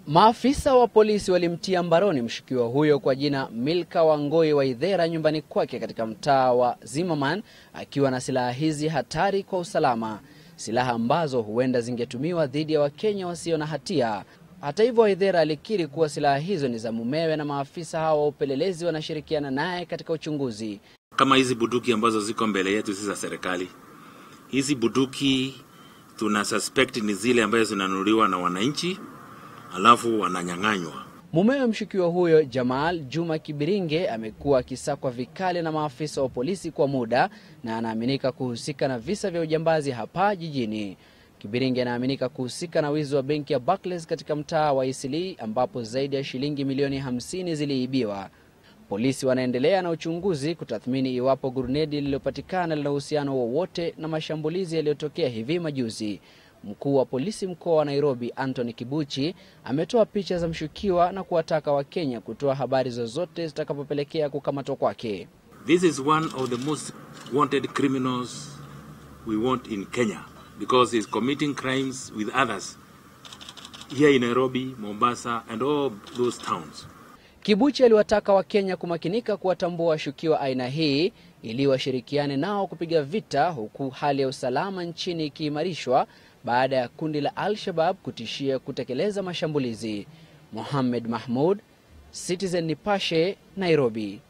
Maafisa wa polisi walimtia mbaroni mshukiwa huyo kwa jina Milka Wangoi Waithera nyumbani kwake katika mtaa wa Zimmerman akiwa na silaha hizi hatari kwa usalama, silaha ambazo huenda zingetumiwa dhidi ya Wakenya wasio na hatia. Hata hivyo, Waithera alikiri kuwa silaha hizo ni za mumewe na maafisa hao wa upelelezi wanashirikiana naye katika uchunguzi. Kama hizi bunduki ambazo ziko mbele yetu si za serikali. Hizi bunduki tuna suspect ni zile ambazo zinanunuliwa na wananchi alafu wananyang'anywa. Mumewe mshukiwa huyo Jamal Juma Kibiringe amekuwa akisakwa vikali na maafisa wa polisi kwa muda na anaaminika kuhusika na visa vya ujambazi hapa jijini. Kibiringe anaaminika kuhusika na wizi wa benki ya Barclays katika mtaa wa Eastleigh ambapo zaidi ya shilingi milioni 50 ziliibiwa. Polisi wanaendelea na uchunguzi kutathmini iwapo gurunedi lililopatikana lina uhusiano wowote na mashambulizi yaliyotokea hivi majuzi. Mkuu wa polisi mkoa wa Nairobi Anthony Kibuchi ametoa picha za mshukiwa na kuwataka Wakenya kutoa habari zozote zitakapopelekea kukamatwa kwake. This is one of the most wanted criminals we want in Kenya because he's committing crimes with others here in Nairobi, Mombasa and all those towns. Kibuchi aliwataka Wakenya kumakinika kuwatambua washukiwa aina hii ili washirikiane nao kupiga vita, huku hali ya usalama nchini ikiimarishwa baada ya kundi la Al-Shabaab kutishia kutekeleza mashambulizi. Mohamed Mahmoud, Citizen Nipashe, Nairobi.